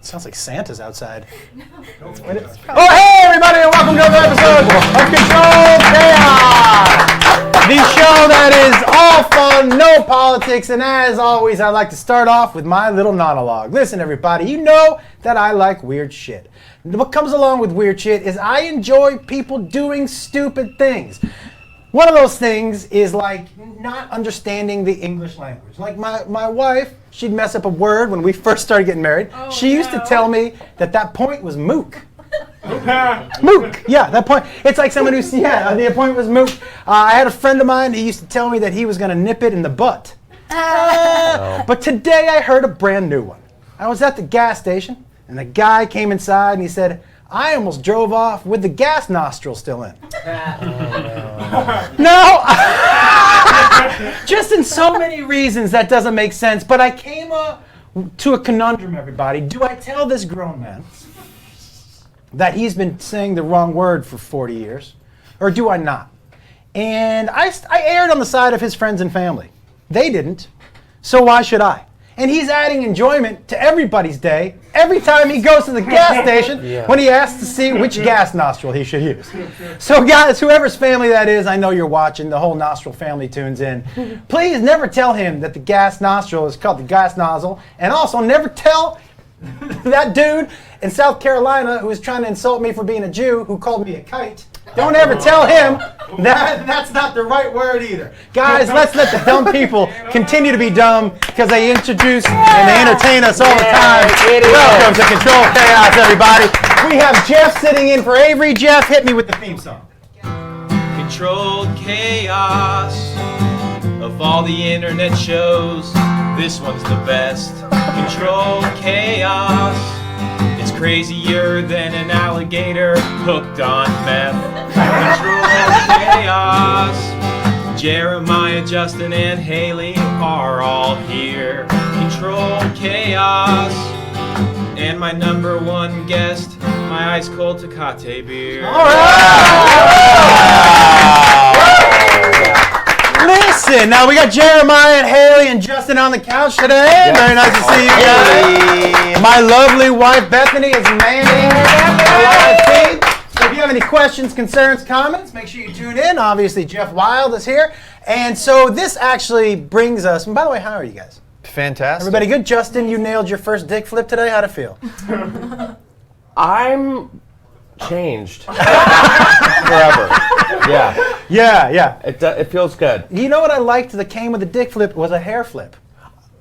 Sounds like Santa's outside. Oh, hey, everybody, and welcome to another episode of Control Chaos! The show that is all fun, no politics, and as always, I like to start off with my little monologue. Listen, everybody, you know that I like weird shit. What comes along with weird shit is I enjoy people doing stupid things. One of those things is like not understanding the English language. Like my wife, she'd mess up a word when we first started getting married. She used to tell me that point was mook. Mook, yeah, that point. It's like someone who's, the point was mook. I had a friend of mine, he used to tell me that he was going to nip it in the butt. But today I heard a brand new one. I was at the gas station, and the guy came inside and he said, I almost drove off with the gas nostril still in. No, just in so many reasons that doesn't make sense. But I came to a conundrum, everybody. Do I tell this grown man that he's been saying the wrong word for 40 years, or do I not? And I erred on the side of his friends and family. They didn't, so why should I? And he's adding enjoyment to everybody's day every time he goes to the gas station when he asks to see which gas nostril he should use. So guys, whoever's family that is, I know you're watching, the whole nostril family tunes in. Please never tell him that the gas nostril is called the gas nozzle, and also never tell that dude in South Carolina who was trying to insult me for being a Jew who called me a kite. Don't ever tell him that's not the right word either. Guys, let's let the dumb people continue to be dumb because they introduce and they entertain us all the time. Welcome to Control Chaos, everybody. We have Jeff sitting in for Avery. Jeff, hit me with the theme song. Controlled chaos. Of all the internet shows, this one's the best. Controlled chaos. It's crazier than an alligator hooked on meth. Controlled chaos. Jeremiah, Justin, and Haley are all here. Controlled chaos. And my number one guest, my ice cold Tecate beer. All right. Listen, now we got Jeremiah and Haley and Justin on the couch today. Yes. Very nice to see you guys. My lovely wife Bethany is manning the live feed. So if you have any questions, concerns, comments, make sure you tune in. Obviously, Jeff Wild is here. And so this actually brings us, and by the way, how are you guys? Fantastic. Everybody good? Justin, you nailed your first dick flip today. How'd it feel? I'm changed. Forever. Yeah. It feels good. You know what I liked that came with the dick flip was a hair flip.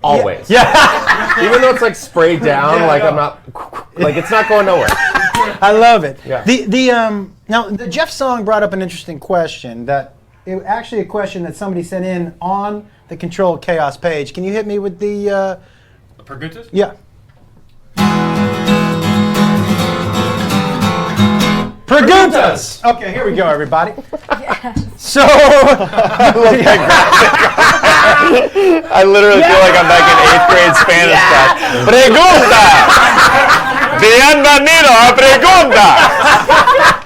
Always. Yeah. Even though it's like sprayed down, I'm not, it's not going nowhere. I love it. Yeah. Now the Jeff song brought up an interesting question actually a question that somebody sent in on the Control Chaos page. Can you hit me with the Preguntas? Yeah. Preguntas! Okay, here we go, everybody. So, I love that graphic. I literally feel like I'm back in 8th grade Spanish class. Pregunta! Bienvenido a Pregunta!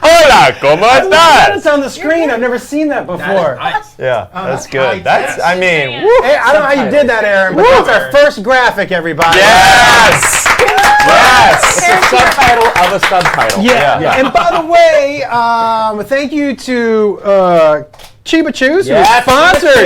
Hola, ¿cómo estás? It's on the screen. I've never seen that before. Nice. Yeah, that's good. That's, I mean, Hey, I don't know how you did that, Aaron, but that's our first graphic, everybody. yes! Yes! It's a subtitle of a subtitle. Yeah. And by the way, thank you to Chiba Chews, who sponsored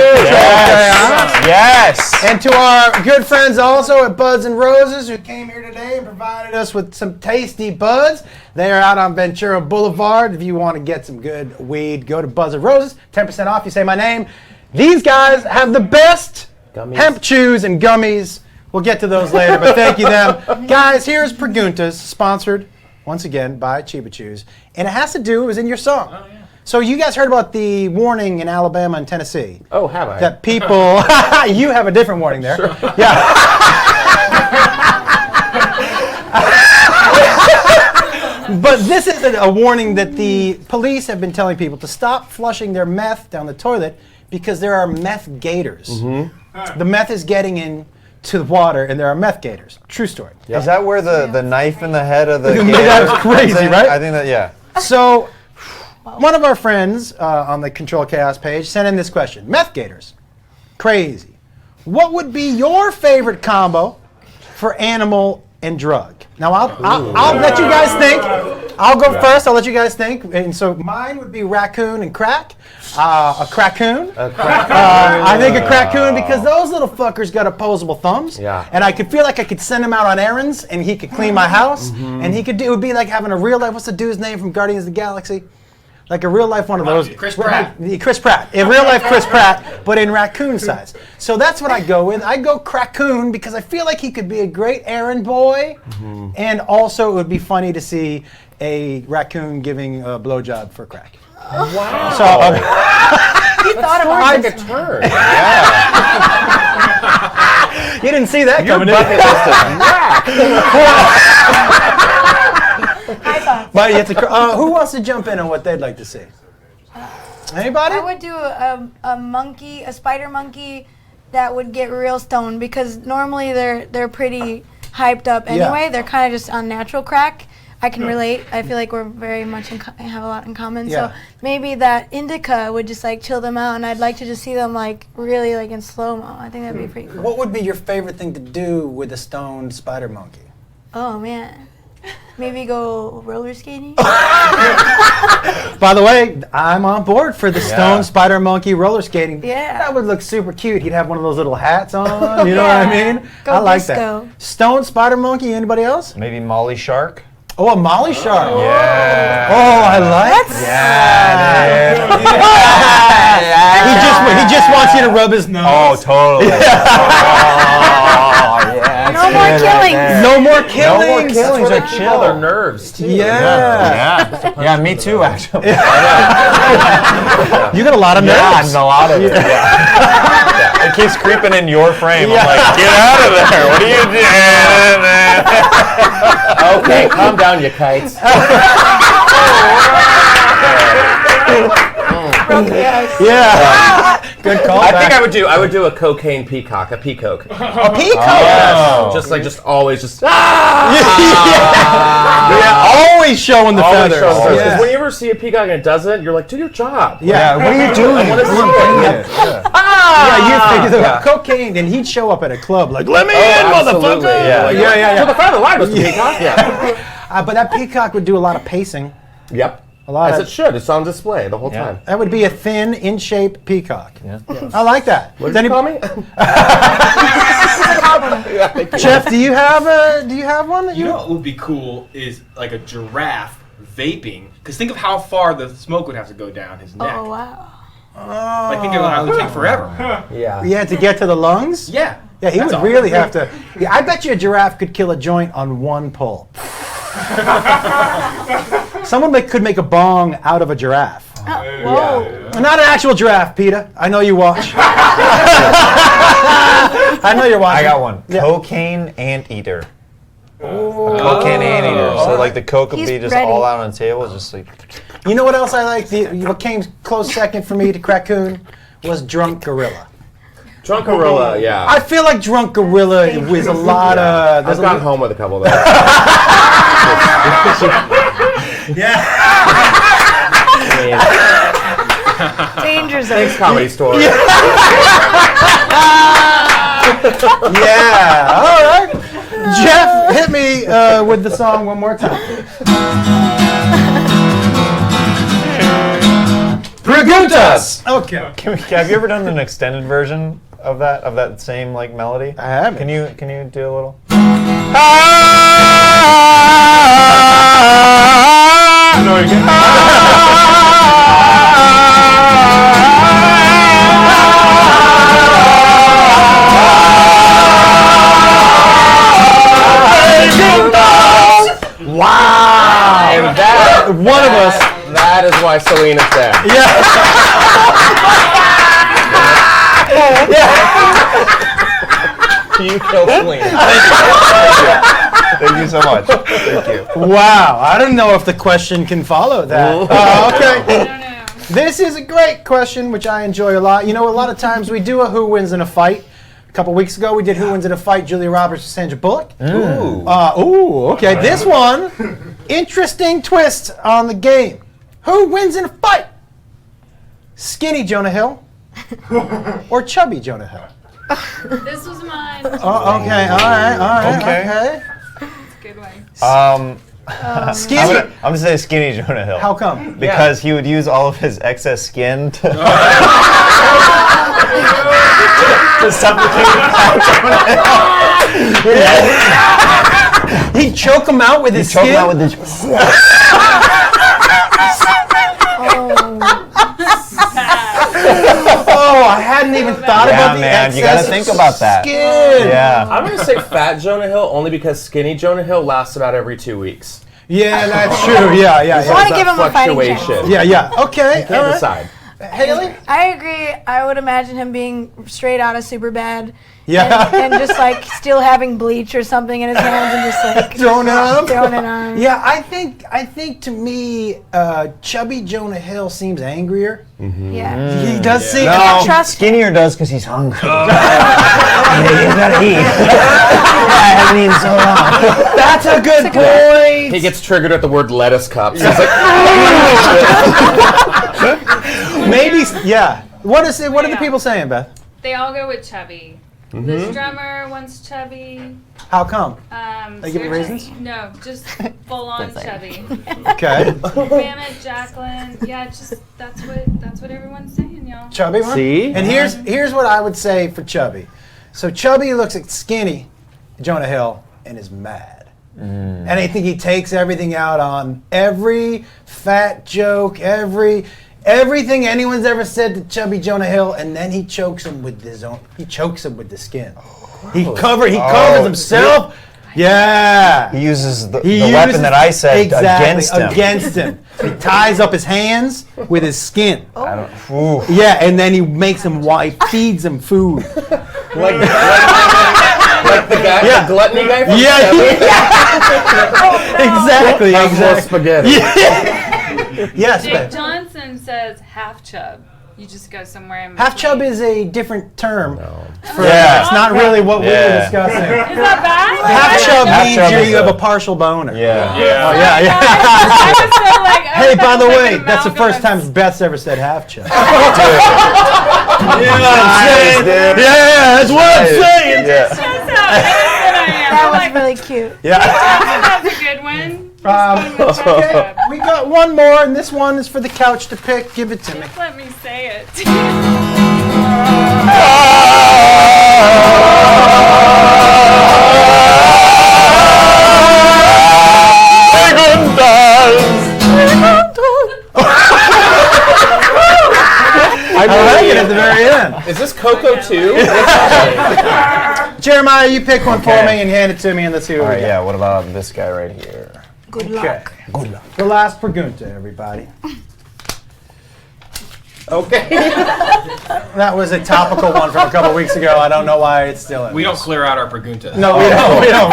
Yes! And to our good friends also at Buds and Roses who came here today and provided us with some tasty buds. They are out on Ventura Boulevard. If you want to get some good weed, go to Buds and Roses. 10% off, you say my name. These guys have the best hemp chews and gummies. We'll get to those later, but thank you them. Guys, here's Preguntas, sponsored once again by Chiba Chews. And it has to do, it was in your song. Oh, yeah. So you guys heard about the warning in Alabama and Tennessee. Oh, have I? That people, you have a different warning there. Sure. Yeah. But this is a warning that the police have been telling people to stop flushing their meth down the toilet because there are meth gators. Mm-hmm. The meth is getting in to the water, and there are meth gators. True story. Is that where the knife in the head of the gator? That's crazy, right? I think that, yeah. So, one of our friends on the Control Chaos page sent in this question. Meth gators. Crazy. What would be your favorite combo for animal and drug? Now I'll let you guys think. I'll go first. I'll let you guys think. And so mine would be raccoon and crack. A crackoon. I think a crackoon because those little fuckers got opposable thumbs. Yeah. And I could feel like I could send him out on errands, and he could clean my house, and he could do. It would be like having a real life. What's the dude's name from Guardians of the Galaxy? Like a real life one of those. Chris Pratt. Chris Pratt. In real life Chris Pratt, but in raccoon size. So that's what I go with. I go crackoon because I feel like he could be a great errand boy, and also it would be funny to see a raccoon giving a blowjob for crack. Wow. So You thought about Like it. a turn. you didn't see that coming I thought. But you have to, who wants to jump in on what they'd like to see? Anybody? I would do a spider monkey that would get real stoned because normally they're pretty hyped up anyway. Yeah. They're kind of just on natural crack. I can relate. I feel like we're very much have a lot in common. Yeah. So maybe that indica would just like chill them out, and I'd like to just see them like really like in slow mo. I think that'd be pretty cool. What would be your favorite thing to do with a stoned spider monkey? Oh man, maybe go roller skating. By the way, I'm on board for the stone spider monkey roller skating. Yeah. That would look super cute. He'd have one of those little hats on. You know what I mean? Go I like disco. that. Stone spider monkey. Anybody else? Maybe Molly Shark. Oh, a Molly shark. Yeah. Oh, I like that. He just wants you to rub his nose. Oh, totally. No more killings. No more killings. Killings That's are what I chill their nerves too. Yeah. Yeah, me too, actually. You got a lot of nerves. Yeah, a lot of it. Yeah. It keeps creeping in your frame. I'm like, get out of there. What are you doing? Okay, calm down, you kites. Yeah. Good call. I think I would do a cocaine peacock, a peacock. a peacock. Oh. Just always Yeah, always showing the feathers. Because Yeah. when you ever see a peacock and it doesn't, you're like, do your job. Yeah, what are you doing? I want to see it. Yeah, you think about cocaine, and he'd show up at a club like, "Let me in, absolutely. motherfucker!" Yeah. yeah. To the front of the line, Mr. Peacock. Yeah. But that peacock would do a lot of pacing. Yep. A lot As of, it should. It's on display the whole time. That would be a thin, in-shape peacock. Yeah. I like that. What Does did you call me? Jeff, do you have one that You know what would be cool is like a giraffe vaping. Because think of how far the smoke would have to go down his neck. Oh wow. Like think of how it would take forever. Yeah. Yeah, to get to the lungs? Yeah. Yeah, he That's would all. really have to. Yeah, I bet you a giraffe could kill a joint on one pull. Someone could make a bong out of a giraffe. Whoa. Not an actual giraffe, Peter. I know you watch. I know you're watching. I got one. Yeah. Cocaine anteater. Cocaine anteater. So like the coke would He's be just ready. all out on the table, just like. You know what else I like? What came close second for me to crackoon was drunk gorilla. Drunk gorilla, yeah. I feel like drunk gorilla is a lot of. I've gotten home with a couple of those. Yeah. Danger zone. Thanks, Comedy Store. Yeah. All right. Jeff, hit me with the song one more time. Preguntas. Okay. Have you ever done an extended version of that same like melody? I haven't. Can you do a little? No, you can. Wow. And that, One of us. that is why Selena's there. You killed Selena. Thank you so much. Thank you. Wow. I don't know if the question can follow that. Okay. This is a great question, which I enjoy a lot. You know, a lot of times we do a Who Wins in a Fight. A couple weeks ago, we did Who Wins in a Fight, Julia Roberts and Sandra Bullock. Okay. This one, interesting twist on the game. Who wins in a fight? Skinny Jonah Hill or chubby Jonah Hill? This was mine. Oh, okay. All right. Okay. Good one. Skinny. I'm gonna say skinny Jonah Hill. How come? Because he would use all of his excess skin to suffocate Jonah Hill. He'd choke him out with his skin? Choke him out with his Oh, I hadn't even thought about the man, excess you gotta think about that. skin. Yeah. I'm gonna say fat Jonah Hill only because skinny Jonah Hill lasts about every 2 weeks. Yeah, that's true. Yeah. I want to give him a fighting Fluctuation. chance. Yeah. Okay. Can't all right. decide. Haley? I agree. I would imagine him being straight out of Superbad. Yeah. And just like still having bleach or something in his hands and just like Throwing it on him? throwing it on. Yeah, I think to me, chubby Jonah Hill seems angrier. Yeah. He does seem. No. Trust Skinnier does because he's hungry. He's gotta eat. I haven't eaten so long. That's a good point. He gets triggered at the word lettuce cups. He's like, Maybe. Yeah. What are the people saying, Beth? They all go with chubby. This drummer wants chubby. How come? They give you Sergio- reasons? No, just full on chubby. Okay. Mammoth, Jacqueline. Yeah, just that's what everyone's saying, y'all. Chubby one? See? And here's what I would say for Chubby. So Chubby looks at skinny Jonah Hill and is mad. And I think he takes everything out on every fat joke, everything anyone's ever said to chubby Jonah Hill, and then he chokes him with the skin. He covers himself. Yeah. He uses the He weapon uses- that I said exactly, against him. He ties up his hands with his skin. I don't. Ooh. Yeah, and then he makes him he feeds him food. like the guy, Yeah. the gluttony guy from Yeah, Seven? exactly. Have more spaghetti. Yes, Jake Beth. Johnson says half chub. You just go somewhere in Half chub between. is a different term. For, Yeah. It's not really what we were Yeah. discussing. Is that bad? Half chub Half means chub is you have a- a partial boner. Yeah. Oh, yeah. I was so like, oh, Hey, by that's the like way, an that's the first amalgam time Beth's ever said half chub. You know what I'm saying? Yeah, that's what I'm saying. Yeah. That's how innocent I am. That I'm was like, really cute. Yeah. that's a good one. Just one with half chub. We got one more, and this one is for the couch to pick. Give it to me. Just let me say it. I like it at the very end. Is this Coco too? Jeremiah, you pick one for Okay. me and hand it to me, and let's see what All we right. got. Yeah. What about this guy right here? Good Okay. luck. Good luck. The last pregunta, everybody. Okay. That was a topical one from a couple weeks ago. I don't know why it's still in. We don't clear out our preguntas. No, we don't. We don't.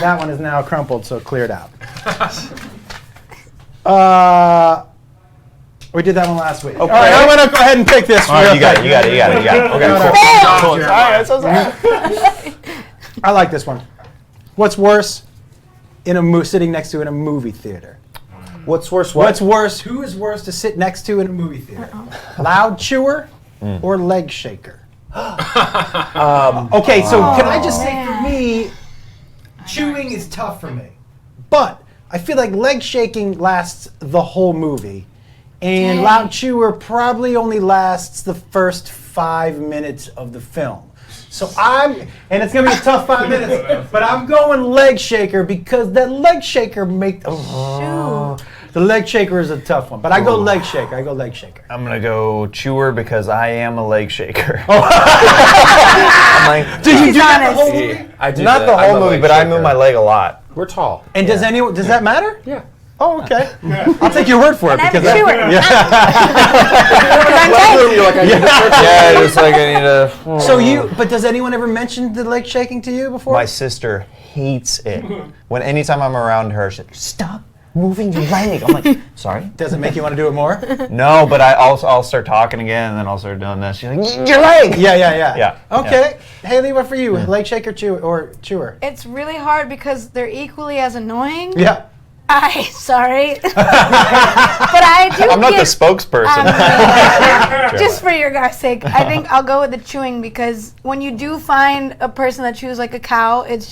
That one is now crumpled, so cleared out. We did that one last week. Okay. All right, I'm gonna go ahead and pick this. All right. real You got it. quick. You got it. You got it. You got it. Okay. Cool. Cool. All right. I'm so sorry. I like this one. What's worse sitting next to in a movie theater? What's worse? What's worse? Who is worse to sit next to in a movie theater? Loud chewer or leg shaker? Okay, so can I just say for me, chewing is tough for me, but I feel like leg shaking lasts the whole movie, and loud chewer probably only lasts the first 5 minutes of the film. So and it's gonna be a tough 5 minutes, but I'm going leg shaker because that leg shaker the leg shaker is a tough one, but I go leg shaker. I'm gonna go chewer because I am a leg shaker. I'm like, Did you do that the honest. whole movie? I do not that. the I'm whole a movie, leg but I shaker. move my leg a lot. We're tall. And does that matter? Yeah. Oh, okay. I'll take your word for it And I'm because a chewer. You're like, I need to search Yeah, just like I need to. But does anyone ever mention the leg shaking to you before? My sister hates it. Anytime I'm around her, she's like, stop moving your leg. I'm like, sorry? Does it make you want to do it more? No, but I'll start talking again, and then I'll start doing this. She's like, your leg! Yeah. Yeah. Okay. Haley, what for you? Leg shaker chewer? It's really hard because they're equally as annoying. Yeah. Sorry. But I do I'm not the give- spokesperson. just for your guys' sake, I think I'll go with the chewing because when you do find a person that chews like a cow, it's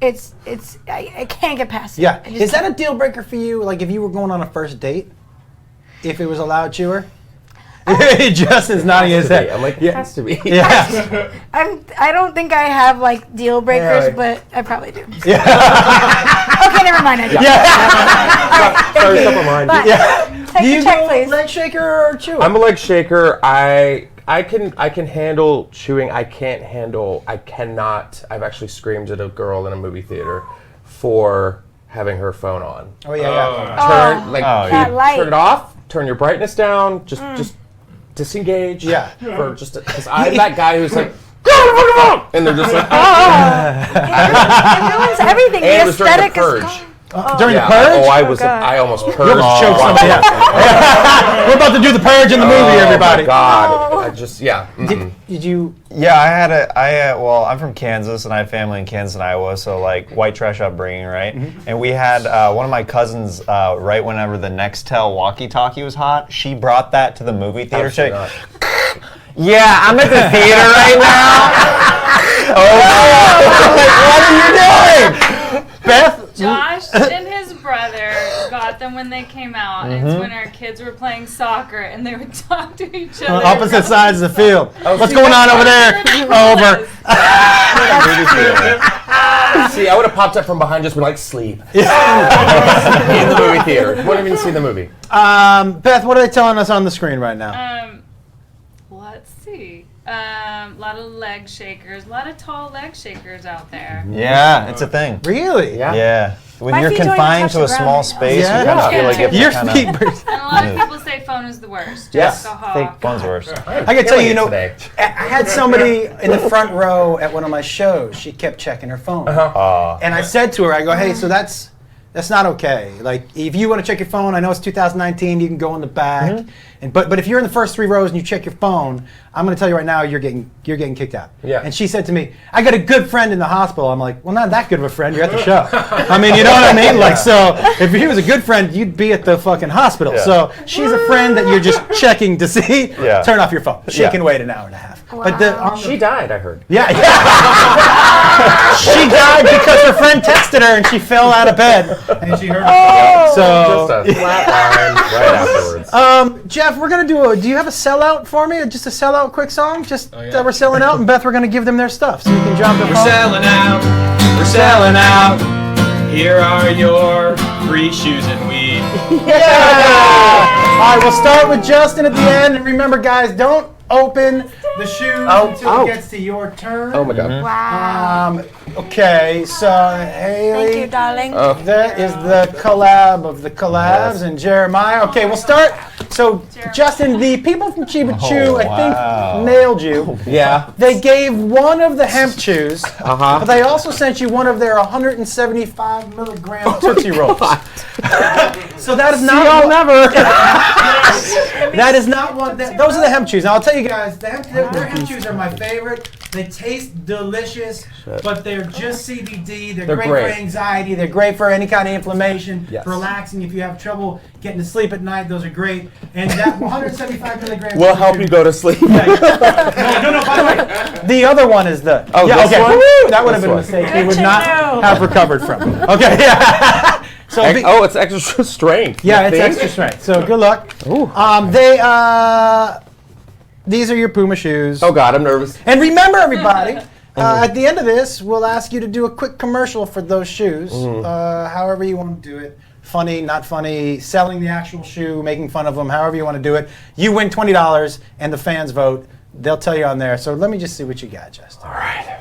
I can't get past it. Yeah. I just Is that a can't. deal breaker for you? Like if you were going on a first date, if it was allowed chewer? Justin's nodding his head. I'm like, it has to be. Yeah. I don't think I have like deal breakers, Yeah. but I probably do. Yeah. Okay, never mind. I do. Sorry, stop of mine. But Yeah. take Do your you check, go please. leg shaker or chewer? I'm a leg shaker. I can handle chewing. I cannot. I've actually screamed at a girl in a movie theater for having her phone on. Oh yeah. Turn that light. turn it off. Turn your brightness down. Just disengage. Yeah. For just because I'm that guy who's like, go to the fucking phone, and they're just like, It ruins everything. And it The was during the aesthetic is purge. gone. During yeah, the purge? God. I almost You purged. almost choked somebody out. We're about to do the purge in the movie, everybody. Oh my God. I just mm-mm. Did you? Yeah, well, I'm from Kansas, and I have family in Kansas and Iowa, so like white trash upbringing, right? And we had one of my cousins, right whenever the Nextel walkie-talkie was hot, she brought that to the movie theater. She's Absolutely like, not. yeah, I'm at the theater right now. Like, what are you doing? Beth? Josh and his brother got them when they came out. It's when our kids were playing soccer and they would talk to each other. On opposite sides of the field. What's going on over there? Over. See, I would have popped up from behind, just been like, sleep. In the movie theater. Wouldn't even see the movie. Beth, what are they telling us on the screen right now? Let's see. A lot of leg shakers. A lot of tall leg shakers out there. Yeah, it's a thing. Really? Yeah. Yeah. When My you're feet don't even confined touch to the a ground small right now. space, Yeah. you kind of feel like you have Your to kind feet. of... And a lot of people say phone is the worst. Yes. Just alcohol. Phone's worse. I can tell you, you know, Today. I had somebody in the front row at one of my shows. She kept checking her phone. And I said to her, I go, hey, so that's not okay. Like, if you want to check your phone, I know it's 2019, you can go in the back. But if you're in the first 3 rows and you check your phone, I'm going to tell you right now, you're getting kicked out. Yeah. And she said to me, I got a good friend in the hospital. I'm like, well, not that good of a friend. You're at the show. I mean, you know what I mean? Like, so if he was a good friend, you'd be at the fucking hospital. Yeah. So she's a friend that you're just checking to see. Yeah. Turn off your phone. She Yeah. can wait an hour and a half. But She died, I heard. yeah. She died because her friend texted her and she fell out of bed and she hurt herself. Just So, a flat line right afterwards. Jeff, we're gonna do you have a sellout for me? Just a sellout quick song? Just that we're selling out, and Beth, we're gonna give them their stuff so you can drop their We're phone. selling out. We're selling out. Here are your free shoes and weed. Yeah! All right, we'll start with Justin at the end, and remember, guys, don't open the shoes until it gets to your turn. Oh my God. Wow. Okay, so Haley. Thank you, darling. That is the collab of the collabs, and Jeremiah. Okay, we'll start. So, Justin, the people from Chiba Chew, I think, nailed you. Yeah. They gave one of the hemp chews, Uh-huh. but they also sent you one of their 175 milligram Tootsie Rolls. So that is not. That is not one. Those are the hemp chews. Now I'll tell you guys, their hemp chews are my favorite. They taste delicious, but they're just CBD. They're great great. for anxiety. They're great for any kind of inflammation. Yes. Relaxing if you have trouble getting to sleep at night. Those are great. And that 175 milligrams. We'll help you go to sleep. No, by the way, the other one is the. Oh, yeah, this okay. one? Woo, that would have This been a one. mistake. We Good would to not know. have recovered from. Okay, yeah. So It's extra strength. yeah, You it's think? extra strength. So good luck. Ooh. These are your Puma shoes. Oh God, I'm nervous. And remember, everybody, at the end of this, we'll ask you to do a quick commercial for those shoes. However you want to do it. Funny, not funny, selling the actual shoe, making fun of them, however you want to do it. You win $20 and the fans vote. They'll tell you on there. So let me just see what you got, Justin. All right.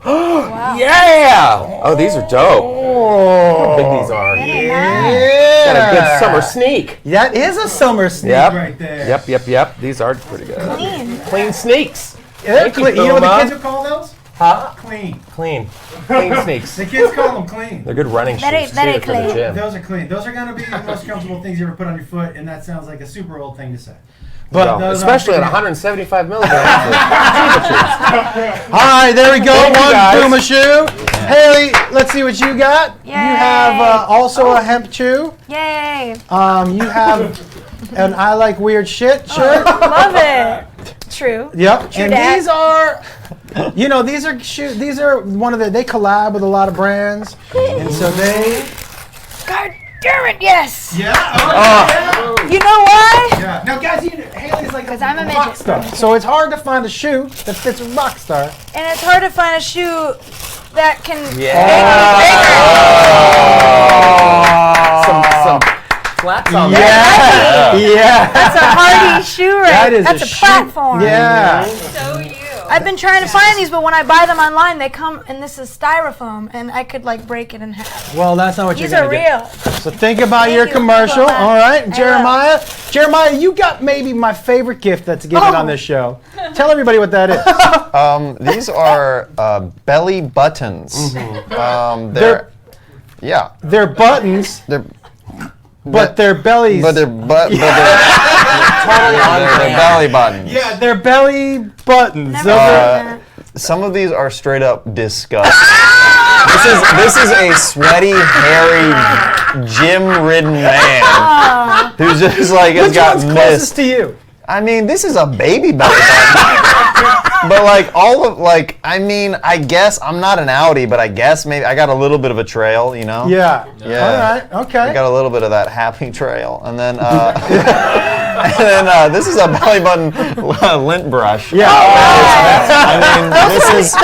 Wow. Yeah! Oh, these are dope. How big these are. Yeah. Got a good summer sneak. That is a summer sneak Yep. right there. Yep. These are pretty good. Clean. Clean sneaks. They're Thank you, clean. You know what the Puma. kids would call those? Huh? Clean. Clean sneaks. The kids call them clean. They're good running shoes Very, very too for the clean. gym. Those are clean. Those are going to be the most comfortable things you ever put on your foot, and that sounds like a super old thing to say. Well, those especially at aren't- 175 milligrams. All right, there we go. Thank you, One guys. Puma shoe. Haley, let's see what you got. Yay. You have also a hemp chew. Yay. You have an I Like Weird Shit shirt. Love it. True. Yep. True And dat. these are You know, these are one of they collab with a lot of brands, and so they. God damn it, yes! Yeah. You know why? Yeah. Now, guys, Haley's like 'Cause I'm a rock midget. star, so it's hard to find a shoe that fits a rock star. And it's hard to find a shoe that can Some flats on Yeah. That's a hardy shoe, right? That is That's a platform. Yeah. So you. I've been trying to find these, but when I buy them online, they come, and this is styrofoam, and I could like break it in half. Well, that's not what These you're are gonna real. get. So think about Thank your you. commercial. Thank you. All right, I will. Jeremiah. Jeremiah, you got maybe my favorite gift that's given on this show. Tell everybody what that is. These are belly buttons. They're Yeah. They're buttons, They're but they're bellies. but they're belly buttons. Yeah, they're belly buttons. Never Those are- done Some of these are straight up disgusting. This is a sweaty, hairy, gym-ridden man who's just like has Which got one's closest missed. to you? I mean, this is a baby belly button. But like I mean, I guess I'm not an Audi, but I guess maybe I got a little bit of a trail, you know? Yeah. Yeah. All right. Okay. I got a little bit of that happy trail, and then this is a belly button lint brush. Yeah. I mean,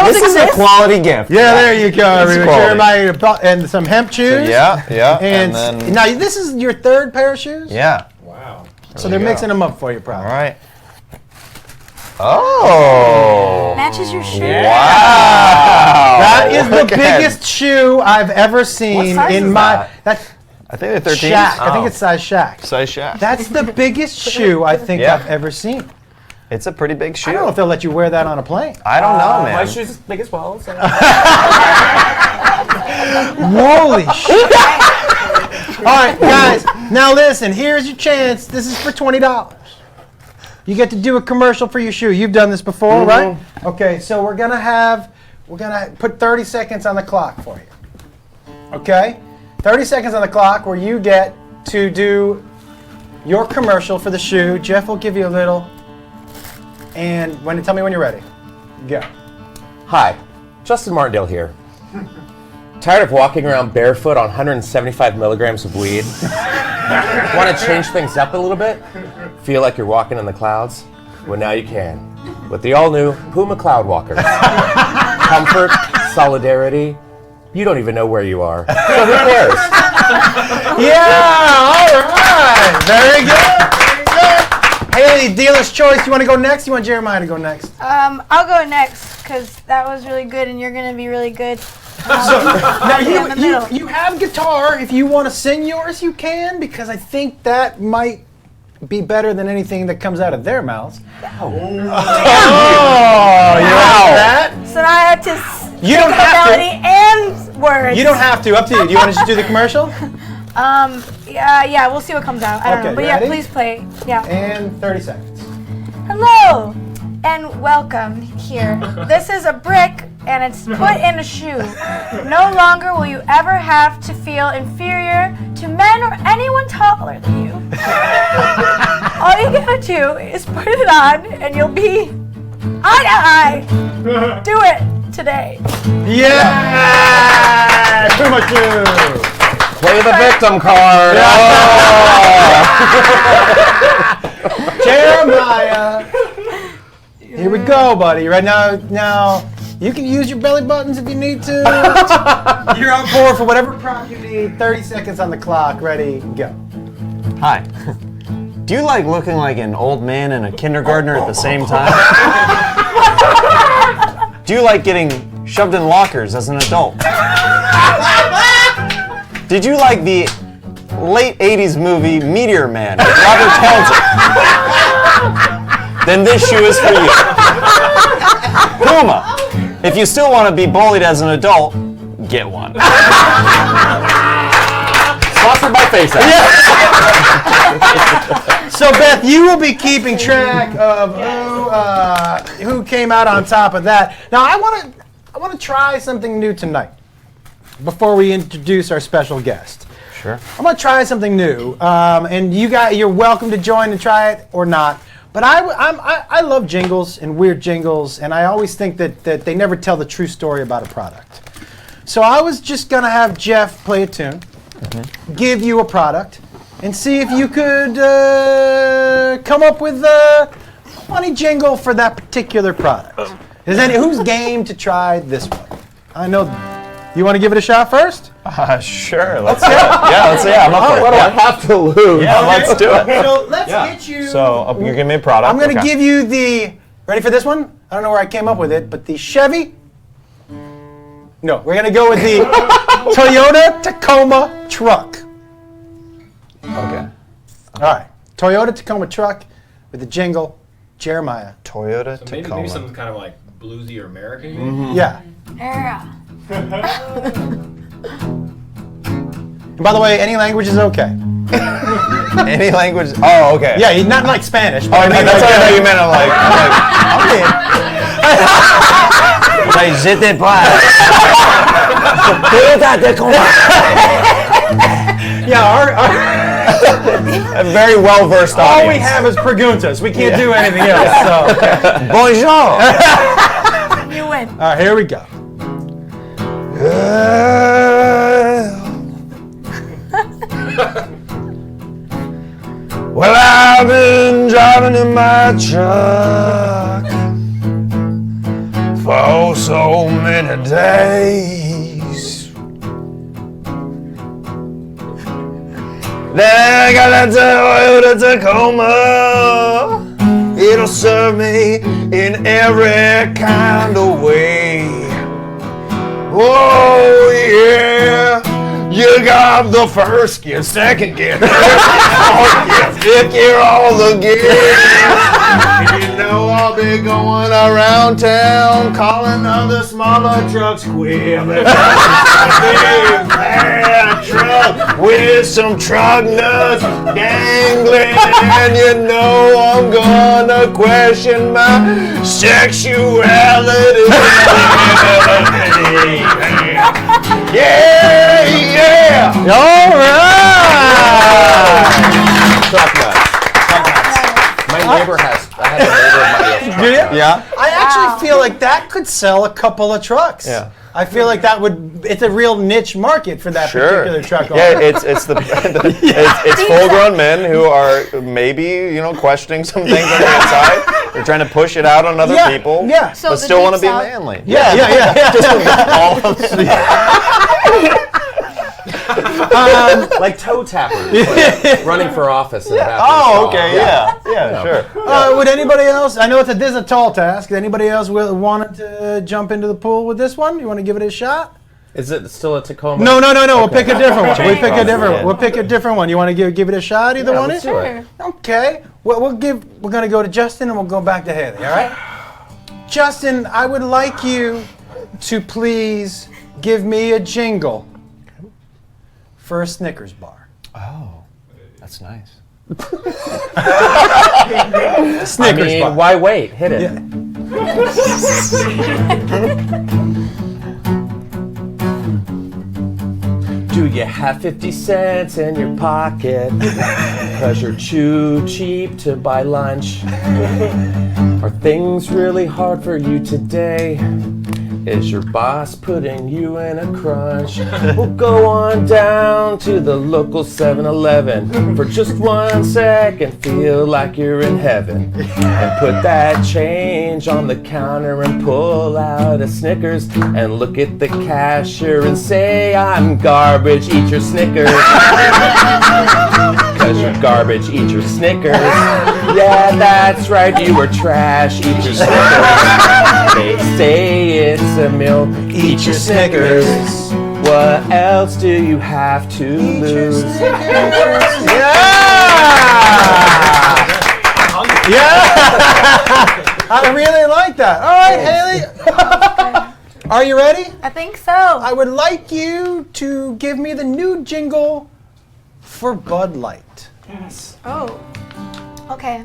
this is a quality gift. Yeah, there you go, everybody. quality. Jeremiah, and some hemp shoes. Yeah, And then now this is your third pair of shoes? yeah. Wow. So they're you go. mixing them up for you, probably. All right. Oh. Matches your shoe. Wow. That is the Look at- biggest shoe I've ever seen size in is my. that? That's I think they're 13. Shaq. I think Oh. it's size Shaq. Size Shaq. That's the biggest shoe I think Yeah. I've ever seen. It's a pretty big shoe. I don't know if they'll let you wear that on a plane. I don't know, man. My shoes is big as well. So. Holy shit! All right, guys. Now listen. Here's your chance. This is for $20. You get to do a commercial for your shoe. You've done this before, right? Okay. So we're gonna put 30 seconds on the clock for you. Okay. 30 seconds on the clock where you get to do your commercial for the shoe. Jeff will give you a little. And tell me when you're ready. Go. Hi, Justin Martindale here. Tired of walking around barefoot on 175 milligrams of weed? Want to change things up a little bit? Feel like you're walking in the clouds? Well, now you can. With the all-new Puma Cloud Walkers. Comfort, solidarity, you don't even know where you are. So who cares? Yeah, all right. Very good. Haley, dealer's choice. You want to go next? You want Jeremiah to go next? I'll go next because that was really good, and you're gonna be really good. Now in the middle. you have guitar. If you want to sing yours, you can, because I think that might be better than anything that comes out of their mouths. Oh, you like that? So now I have to You don't have melody and words. You don't have to. Up to you. Do you want to just do the commercial? Yeah, we'll see what comes out. I don't Okay, know, but ready? yeah, please play. Yeah. And 30 seconds. Hello and welcome here. This is a brick and it's put in a shoe. No longer will you ever have to feel inferior to men or anyone taller than you. All you gotta do is put it on and you'll be eye to eye. Do it today. Yeah! Too much shoe. Play the victim card. Jeremiah. Here we go, buddy. Right now, you can use your belly buttons if you need to. You're on board for whatever prop you need. 30 seconds on the clock. Ready, go. Hi. Do you like looking like an old man and a kindergartner at the same time? Do you like getting shoved in lockers as an adult? Did you like the late 80s movie Meteor Man with Robert Townsend? Then this shoe is for you. Puma. If you still want to be bullied as an adult, get one. Sponsored by FaceApp. So Beth, you will be keeping track of who came out on top of that. Now I want to try something new tonight before we introduce our special guest. Sure. I'm going to try something new, and you're welcome to join and try it or not. But I love jingles and weird jingles, and I always think that they never tell the true story about a product. So I was just going to have Jeff play a tune, give you a product, and see if you could come up with a funny jingle for that particular product. Who's game to try this one? I know. You want to give it a shot first? Sure. Let's do it. Yeah, let's see. Yeah, I'm up for it. What do I have to lose? Yeah, let's do it. So let's get you. So you're giving me a product. I'm going to give you the. Ready for this one? I don't know where I came up with it, but the Chevy. No, we're going to go with the Toyota Tacoma truck. Okay. All right. Toyota Tacoma truck with the jingle, Jeremiah. Toyota So Tacoma. maybe some kind of like bluesy or American. Yeah. Yeah. And by the way, any language is okay. Any language? Oh, okay. Yeah, not like Spanish. Oh, But no, that's what I thought you meant. I'm like, okay. Like, je te parle. Toyota Tacoma. Yeah, A very well-versed audience. all we have is preguntas. We can't do anything else. So. Bonjour. You win. All right, here we go. Well, I've been driving in my truck for so many days. Then I got that Toyota Tacoma. It'll serve me in every kind of way. Oh yeah, you got the first gear, second gear, third gear, fifth gear, all the gears. You know I'll be going around town calling other smaller trucks quick. Big bad truck with some truck nuts dangling, and you know I'm gonna question my sexuality. Yeah, yeah. All right. Truck nuts. My neighbor has. I have a neighbor of mine. Do you? Yeah. I actually feel like that could sell a couple of trucks. Yeah. I feel like that would. It's a real niche market for that particular truck. Yeah, it's it's full-grown men who are maybe questioning some things on the inside. They're trying to push it out on other people. Yeah. So But the still want to Deep be South- manly. Yeah. All of Like toe tappers, running for office in the bathroom Oh, stall. okay, yeah, sure. Would anybody else? I know this is a tall task. Anybody else wanted to jump into the pool with this one? You want to give it a shot? Is it still a Tacoma? No. We'll pick a different one. We'll Pick a different one. You want to give it a shot? Either one? let's do it. Okay. Well, we're gonna go to Justin and we'll go back to Haley. All right. Justin, I would like you to please give me a jingle for a Snickers bar. Oh, that's nice. Snickers bar. Why wait? Hit it. Yeah. Do you have 50 cents in your pocket? Cause you're too cheap to buy lunch? Are things really hard for you today? Is your boss putting you in a crunch? Well, go on down to the local 7-Eleven for just 1 second, feel like you're in heaven. And put that change on the counter and pull out a Snickers and look at the cashier and say, I'm garbage, eat your Snickers. Cause you're garbage, eat your Snickers. Yeah, that's right, you were trash, eat your Snickers. They say it's a meal, eat your Snickers. What else do you have to lose? Yeah! I really like that. All right, Haley. Are you ready? I think so. I would like you to give me the new jingle for Bud Light. Oh. Okay.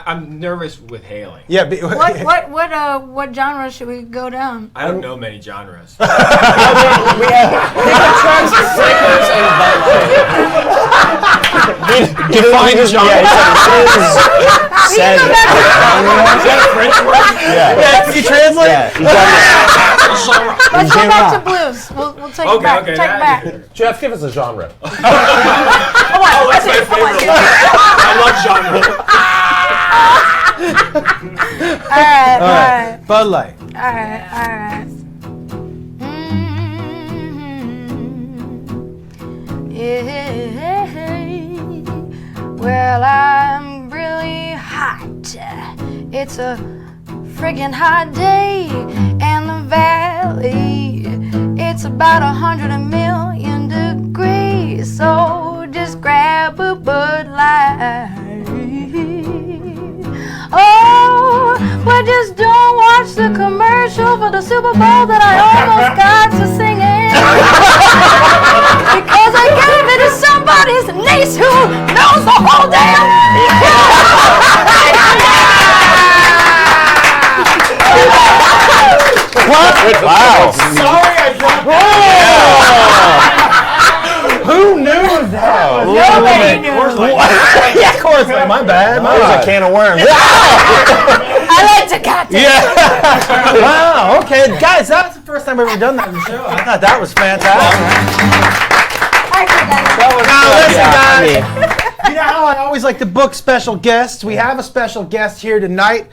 I'm nervous with Haley. Yeah. What genre should we go down? I don't know many genres. We have pickup trucks, Snickers, and Bud Light. Define genre. Said Is that a French word? Yeah. Can you translate? Let's go back to blues. We'll take it back. Okay, Take it back. Jeff, give us a genre. Oh, that's my favorite one. I love genre. All right. Bud Light. All right. Yeah. Well, I'm really hot. It's a friggin' hot day, and the valley, it's about 100,000,000 degrees. So just grab a Bud Light. Oh, well, just don't watch the commercial for the Super Bowl that I almost got to singing. Because I gave it to somebody's niece who knows the whole damn. What? Wow. Sorry, I dropped Who knew that? Nobody knew. Yeah, of course. My bad. That was a can of worms. I like to cut it. Yeah. Wow. Okay, guys, that was the first time we've ever done that in the show. I thought that was fantastic. Now listen, guys. You know how I always like to book special guests? We have a special guest here tonight.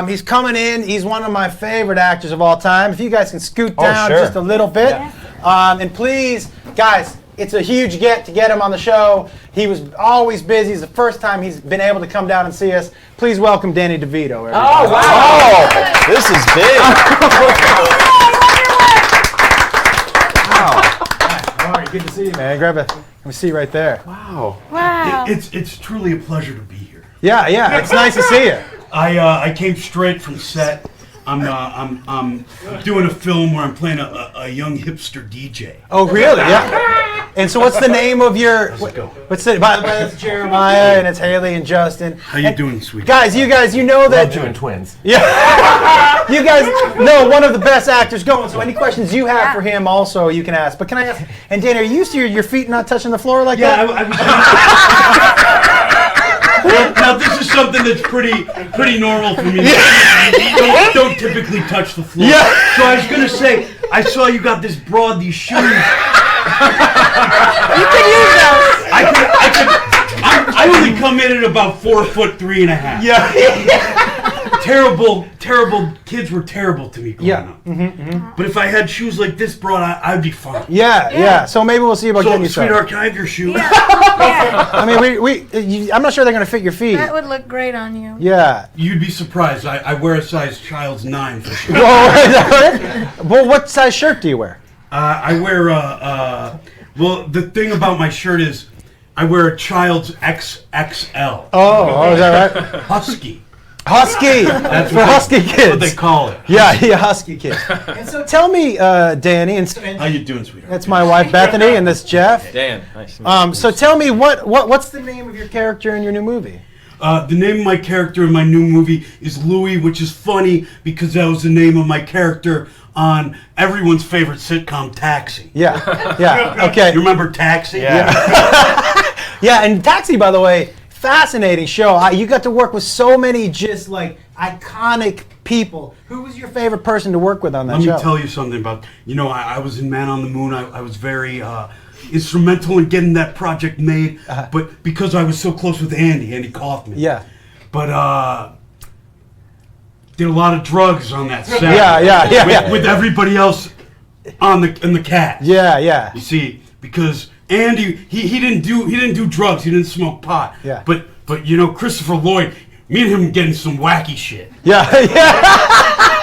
He's coming in. He's one of my favorite actors of all time. If you guys can scoot down sure. just a little bit. And please, guys, it's a huge get to get him on the show. He was always busy. It's the first time he's been able to come down and see us. Please welcome Danny DeVito, everybody. Oh, wow. Oh, this is big. All right, good to see you, man. Let me see right there. Wow. Wow. It's truly a pleasure to be here. Yeah, it's nice to see you. I came straight from set. I'm doing a film where I'm playing a young hipster DJ. Oh, really? Yeah. And so, what's the name of your? What's the? By the way, it's Jeremiah and it's Haley and Justin. How you doing, sweetie? Guys, you know that. Love doing twins. Yeah. You guys know one of the best actors going. So any questions you have for him, also you can ask. But can I ask? And Danny, are you used to your feet not touching the floor like that? Now this is something that's pretty normal for me. Don't typically touch the floor. Yeah. So I was gonna say, I saw you got this broad, these shoes. You could use those. I only come in at about 4'3.5". Yeah. Terrible kids were terrible to me growing up. But if I had shoes like this broad, I'd be fine. Yeah. So maybe we'll see about So, getting you some. sweetheart, can I have your shoes? Yeah. I mean, I'm not sure they're going to fit your feet. That would look great on you. Yeah. You'd be surprised. I wear a size child's 9 for sure. Well, what size shirt do you wear? I wear well, the thing about my shirt is I wear a child's XXL. Oh, is that right? Husky. Husky. That's for Husky kids. That's what they call it. Yeah, Husky kids. And so tell me, Danny, and How you doing, sweetheart? that's my wife Bethany, and this Jeff. Dan, nice to meet you. So tell me, what's the name of your character in your new movie? The name of my character in my new movie is Louie, which is funny because that was the name of my character on everyone's favorite sitcom, Taxi. Yeah. Okay. You remember Taxi? Yeah. Yeah, and Taxi, by the way, fascinating show. You got to work with so many just like iconic people. Who was your favorite person to work with on that show? Let me tell you something about, I was in Man on the Moon. I was very instrumental in getting that project made, but because I was so close with Andy Kaufman. Yeah. But did a lot of drugs on that set. Yeah. With everybody else in the cast. Yeah. You see, because Andy, he didn't do drugs. He didn't smoke pot. Yeah. But Christopher Lloyd, me and him getting some wacky shit. Yeah.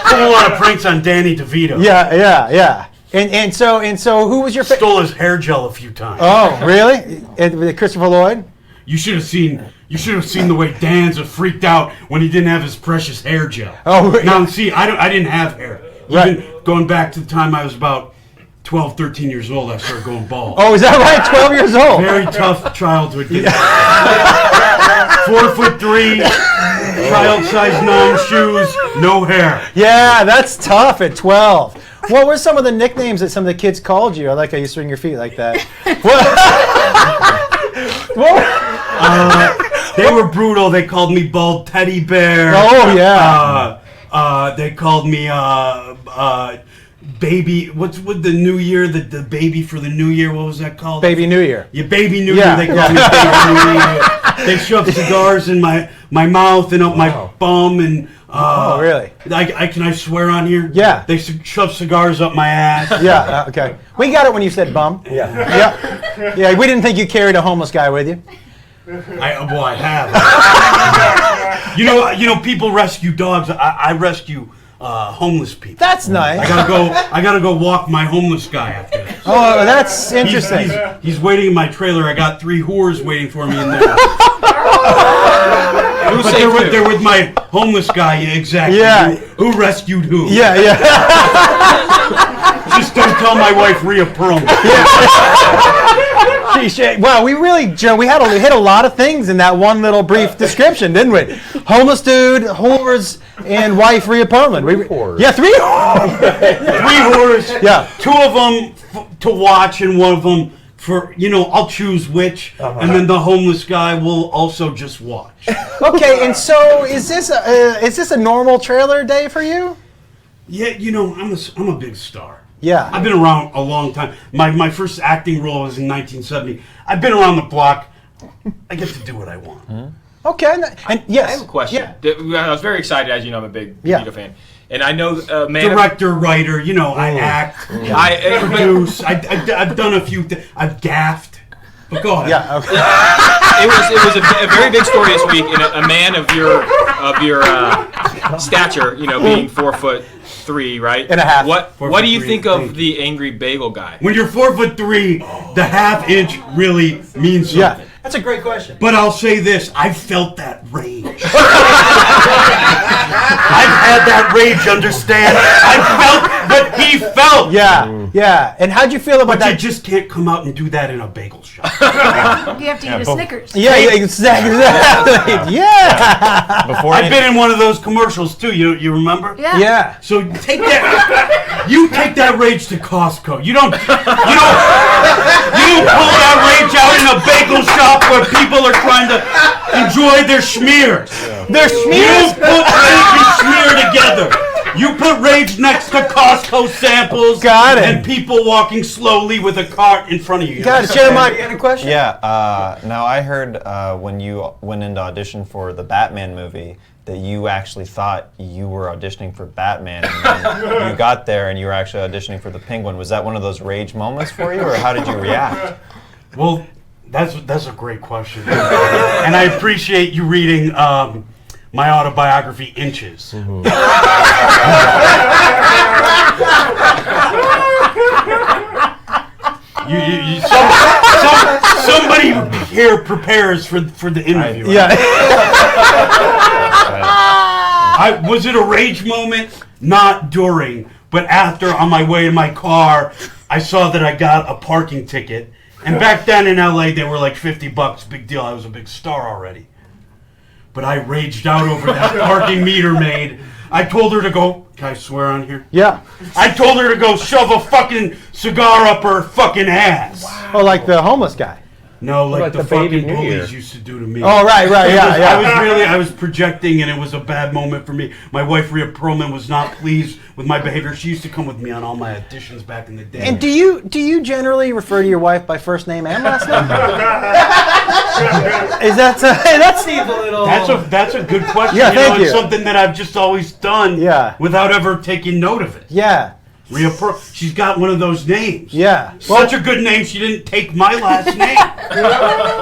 Pulled a lot of pranks on Danny DeVito. Yeah. And so who was your favorite? Stole his hair gel a few times. Oh, really? And Christopher Lloyd? You should have seen the way Dan's freaked out when he didn't have his precious hair gel. Oh, really? Now see, I didn't have hair. Right. Even going back to the time I was about 12, 13 years old, I started going bald. Oh, is that right? 12 years old. Very tough childhood. 4'3", child size 9 shoes, no hair. Yeah, that's tough at 12. What were some of the nicknames that some of the kids called you? I like how you swing your feet like that. They were brutal. They called me Bald Teddy Bear. Oh, yeah. They called me Baby. What's with the New Year? The baby for the New Year. What was that called? Baby New Year. Yeah, Baby New Yeah, Year. They called me Baby New Year. They shoved cigars in my mouth and up my bum and. Oh, really? Can I swear on here? Yeah. They shoved cigars up my ass. Yeah, okay. We got it when you said bum. Yeah, we didn't think you carried a homeless guy with you. I have. you know, people rescue dogs. I rescue homeless people. That's nice. I gotta go walk my homeless guy after this. Oh, that's interesting. He's waiting in my trailer. I got 3 whores waiting for me in there. But they're with my homeless guy, exactly. Yeah. Who rescued who? Yeah. Just don't tell my wife Rhea Perlman. Wow, we really, Joe, we hit a lot of things in that one little brief description, didn't we? Homeless dude, whores, and wife Rhea Perlman. 3 whores. Yeah, 3 whores. 3 whores. Yeah. 2 of them to watch and 1 of them for, I'll choose which. And then the homeless guy will also just watch. Okay, and so is this a normal trailer day for you? Yeah, I'm a big star. Yeah. I've been around a long time. My first acting role was in 1970. I've been around the block. I get to do what I want. Okay, and yes. I have a question. Yeah. I was very excited, as you know, I'm a big Yeah. Vito fan. And I know, Director, writer, I act, produce. I've done a few I've gaffed. But go ahead. Yeah, okay. it was a very big story this week, and a man of your stature, being 4'3", right? And a half. What do you 4'3", think of the angry bagel guy? When you're 4'3", the half inch really means something. Yeah. That's a great question. But I'll say this, I felt that rage. I've had that rage, understand? I felt what he felt. Yeah. And how'd you feel about But you that? just can't come out and do that in a bagel shop. You have to eat a Snickers. Yeah, exactly. Yeah. Before I've been in one of those commercials too. You remember? Yeah. Yeah. So take that. You take that rage to Costco. You don't pull that rage out in a bagel shop where people are trying to enjoy their schmears. Their You schmears. put rage and schmear together. You put rage next to Costco samples. Got it. And people walking slowly with a cart in front of you. Got it. Jeremiah, you got a question? Yeah. Now I heard when you went into audition for the Batman movie that you actually thought you were auditioning for Batman, and then you got there and you were actually auditioning for the Penguin. Was that one of those rage moments for you, or how did you react? Well, that's a great question, and I appreciate you reading my autobiography, Inches. Somebody here prepares for the interview. Yeah. Was it a rage moment? Not during, but after, on my way in my car, I saw that I got a parking ticket. And back then in LA, they were like $50, big deal. I was a big star already. But I raged out over that parking meter maid. I told her to go, can I swear on here? Yeah. I told her to go shove a fucking cigar up her fucking ass. Wow. Oh, like the homeless guy. No, like the Baby fucking New Year. bullies used to do to me. Oh, right, yeah. I was projecting, and it was a bad moment for me. My wife, Rhea Perlman, was not pleased with my behavior. She used to come with me on all my auditions back in the day. And do you generally refer to your wife by first name and last name? Is that seems a little? That's a good question. Yeah, thank you. It's something that I've just always done. Yeah. Without ever taking note of it. Yeah. Rhea Perlman. She's got one of those names. Yeah. Such a good name, she didn't take my last name.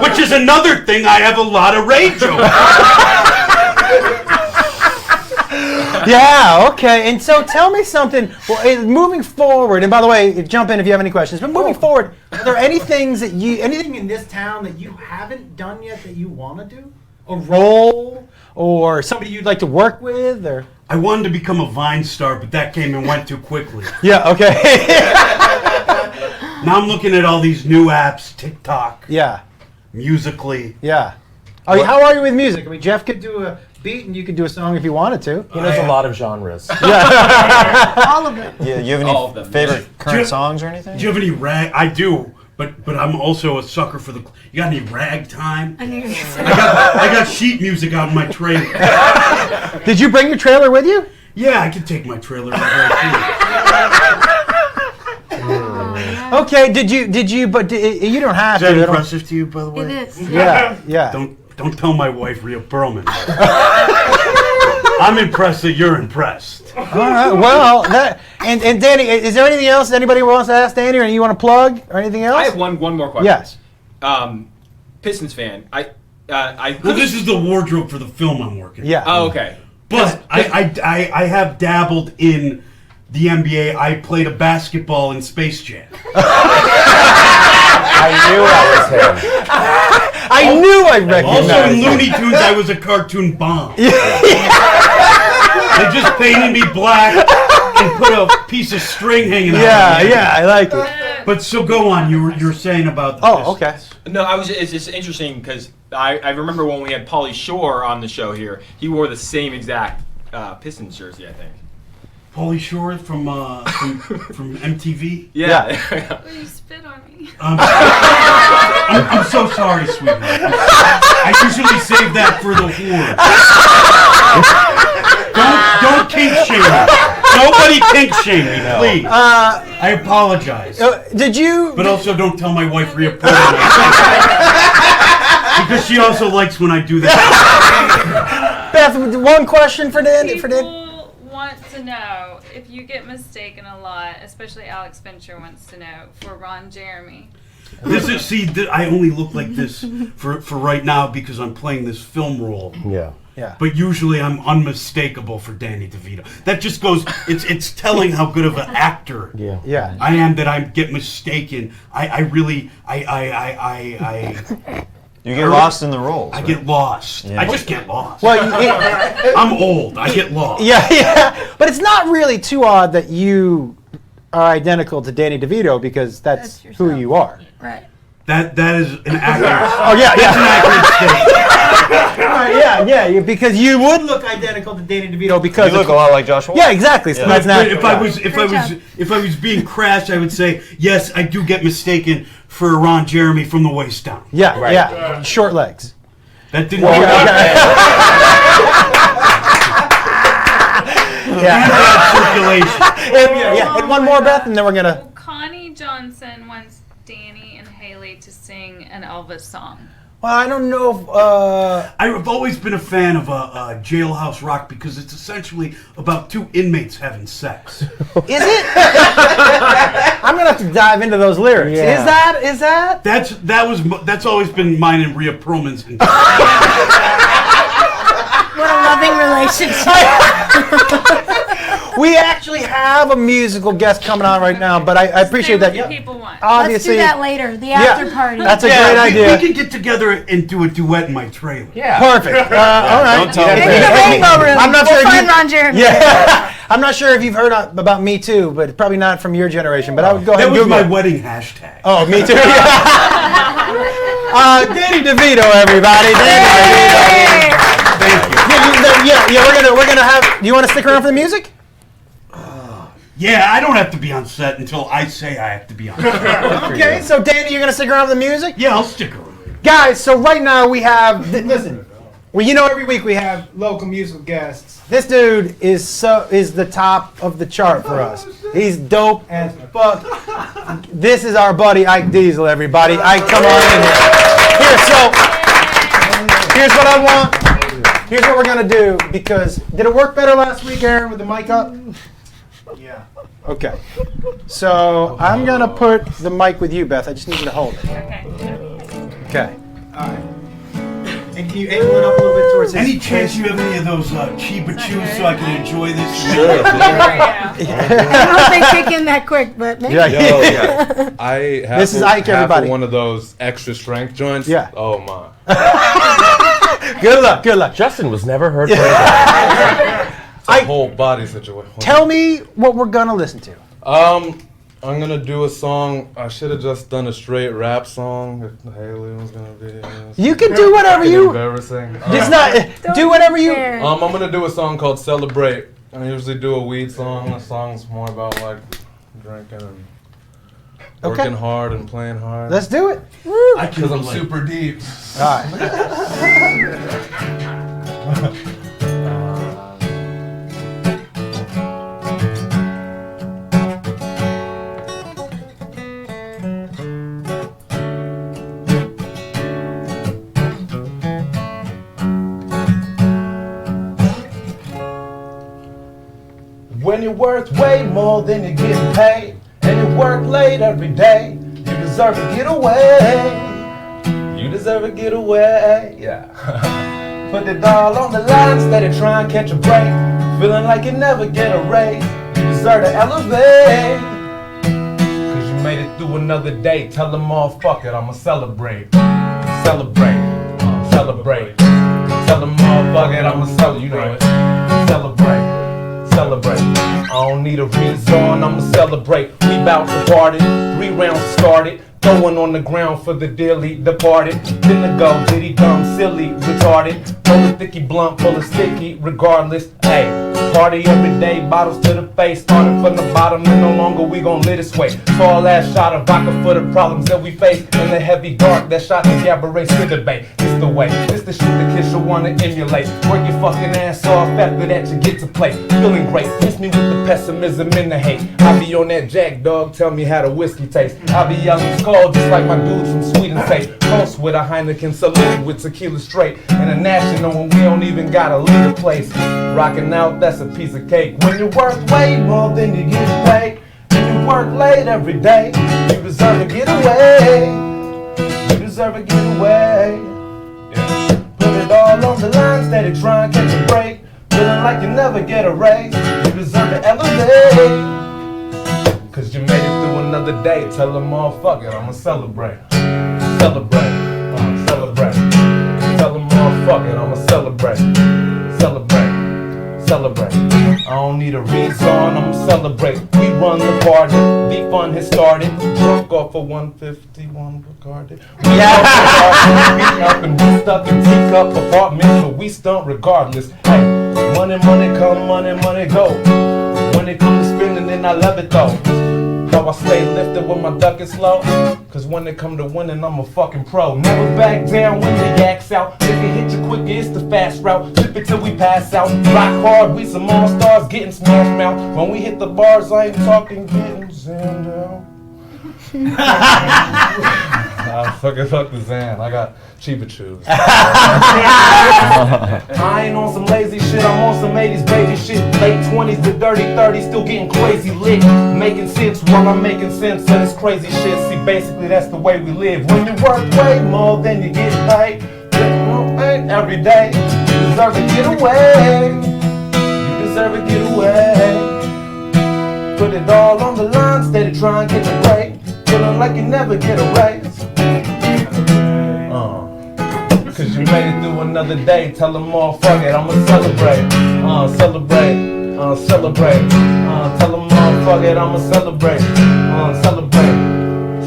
Which is another thing I have a lot of rage over. Yeah, okay. And so tell me something. Well, moving forward, and by the way, jump in if you have any questions, but moving forward, are there anything in this town that you haven't done yet that you want to do? A role or somebody you'd like to work with or? I wanted to become a Vine star, but that came and went too quickly. Yeah, okay. Now I'm looking at all these new apps, TikTok, Yeah, Musically. yeah. How are you with music? I mean, Jeff could do a beat, and you could do a song if you wanted to. He knows a lot of genres. All of it. Yeah, you have All of any them. favorite current you- songs or anything? Do you have any rag? I do, but I'm also a sucker for the. You got any ragtime? I knew you were gonna say I got sheet music out in my trailer. Did you bring your trailer with you? Yeah, I can take my trailer. Okay. Did you? But you don't have Is that to. impressive to you, by the way? it is. Yeah. Yeah. Don't tell my wife, Rhea Perlman. I'm impressed that you're impressed. All right. Well, and Danny, is there anything else anybody wants to ask Danny, or you want to plug, or anything else? I have one more question. Yes. Pistons fan. I Well, this is the wardrobe for the film I'm working. Yeah. Oh, okay. But I have dabbled in the NBA. I played a basketball in Space Jam. I knew that was him. I knew I recognized. Also in it. Looney Tunes, I was a cartoon bomb. They just painted me black and put a piece of string hanging out. Yeah. of my head. Yeah. I like it. But so go on. You were saying about the Oh, okay. No, it's just interesting because I remember when we had Pauly Shore on the show here, he wore the same exact Pistons jersey, I think. Pauly Shore from MTV. Yeah. Will you spit on me? I'm so sorry, sweetheart. I usually save that for the whore. Don't kink shame me. Nobody kink shame me, please. I apologize. Did you? But also don't tell my wife Rhea Perlman. Because she also likes when I do that. Beth, one question for Danny. People want to know if you get mistaken a lot, especially Alex Fincher wants to know, for Ron Jeremy. I only look like this for right now because I'm playing this film role. Yeah. Yeah. But usually I'm unmistakable for Danny DeVito. That just goes. It's telling how good of an actor Yeah. I am that I get mistaken. You get lost in the roles. I right? get lost. Yeah. I just get lost. Well, I'm old. I get lost. yeah. But it's not really too odd that you are identical to Danny DeVito because that's That's who yourself. you are. Right. That is an accurate. Oh yeah, That's an accurate statement. yeah. Because you would look identical to Danny DeVito because You look a lot like Josh Wall. Yeah, exactly. So Yeah. that's But natural. if I was being crass, I would say yes. I do get mistaken for Ron Jeremy from the waist down. Yeah, Right. yeah. Short legs. That didn't. Yeah. Circulation. Yeah. And one more, Beth, and then we're gonna. Well, Connie Johnson wants Danny and Haley to sing an Elvis song. Well, I don't know if. I've always been a fan of jailhouse rock because it's essentially about two inmates having sex. Is it? I'm gonna have to dive into those lyrics. Yeah. Is that? That's always been mine and Rhea Perlman's. What a loving relationship. We actually have a musical guest coming on right now, but I appreciate Say what that. the people want. Let's Obviously, do that later. The after party. that's a great idea. We can get together and do a duet in my trailer. Yeah. Perfect. All right. Don't tell Maybe me. the Rainbow Room. I'm not we'll sure if find you- Ron Jeremy. Yeah. I'm not sure if you've heard about Me Too, but probably not from your generation. But I would go ahead That and was Google my it. wedding hashtag. Oh, Me Too. Danny DeVito, everybody. Danny DeVito. Thank you. Yeah. We're gonna have. Do you want to stick around for the music? Yeah, I don't have to be on set until I say I have to be on set. Okay. So Danny, you're gonna stick around for the music, Yeah, I'll stick around. guys. So right now we have. Listen. Well, every week we have local musical guests. This dude is the top of the chart for us. He's dope as fuck. This is our buddy Ike Diesel, everybody. Ike, come on in here. Here's what I want. Here's what we're gonna do because did it work better last week, Aaron, with the mic up? Yeah. Okay. So I'm gonna put the mic with you, Beth. I just need you to hold it. Okay. Okay. All right. And can you angle it up a little bit towards his Any chance face? you have any of those Chiba Chews so I can enjoy this? There we go. I don't know if they kick in that quick, but maybe. Yeah. Yo, yeah. I have This is Ike, half everybody. of one of those extra strength joints. Yeah. Oh my. Good luck. Good luck. Justin was never heard from that. It's a whole body situation. Tell me what we're gonna listen to. I'm gonna do a song. I should have just done a straight rap song. If Haley was gonna be. You can do whatever you. Embarrassing. It's not. Do whatever you. I'm gonna do a song called "Celebrate." I usually do a weed song. The song's more about like drinking and working hard and playing hard. Let's do it. Because I'm super deep. All right. When you're worth way more than you're getting paid, and you work late every day, you deserve a getaway. You deserve a getaway, yeah. Put it all on the line instead of trying to catch a break. Feeling like you never get a raise, you deserve to elevate. Cause you made it through another day, tell them all fuck it, I'ma celebrate. Celebrate, celebrate. Tell them all fuck it, I'ma celebrate, you know it. Celebrate. Celebrate. I don't need a reason, I'ma celebrate. We bout to party, 3 rounds started. Throwing on the ground for the dearly departed. Finna go, diddy dumb, silly, retarded. Full of thicky blunt, full of sticky, regardless. Hey, party every day, bottles to the face. Starting from the bottom, and no longer we gon' lit its way. Tall ass shot of vodka for the problems that we face. In the heavy dark, that shot the cabaret debate. It's the way, it's the shit the kids should wanna emulate. Work your fucking ass off after that you get to play. Feeling great, miss me with the pessimism and the hate. I be on that Jack, dog, tell me how the whiskey tastes. I be yelling skull just like my dudes from Sweden say. Post with a Heineken salute with tequila straight. International when we don't even gotta leave the place. Rocking out, that's a piece of cake. When you're worth way more than you get paid, and you work late every day, you deserve to get away. You deserve to get away. Yeah. Put it all on the line, steady trying to catch a break. Feeling like you never get a raise, you deserve to elevate. Cause you made it through another day, tell them all fuck it, I'ma celebrate. Celebrate, celebrate. Tell them all fuck it, I'ma celebrate. Celebrate, celebrate. I don't need a reason, I'ma celebrate. We run the party, the fun has started. Drunk off of 151 regarded. We up and we stuck in teacup apartments, but we stunt regardless. Hey, money, money come, money, money go. When it comes to spending, then I love it though. How I stay lifted when my duck is slow. Cause when it come to winning, I'm a fucking pro. Never back down when the yak's out. If it hit you quicker, it's the fast route. Sip it till we pass out. Rock hard, we some all stars getting smashed out. When we hit the bars, I ain't talking getting zanned out. Fuck the Zan. I got cheaper shoes. I ain't on some lazy shit, I'm on some 80s baby shit. Late 20s to dirty 30s, still getting crazy lit. Making sense while I'm making sense of this crazy shit. See, basically that's the way we live. When you work way more than you get paid, every day, you deserve to get away. You deserve to get away. Put it all on the line, steady trying to get a break. Feeling like you never get a raise. Cause you made it through another day, tell them all fuck it, I'ma celebrate. Celebrate, celebrate. Tell them all fuck it, I'ma celebrate. Celebrate,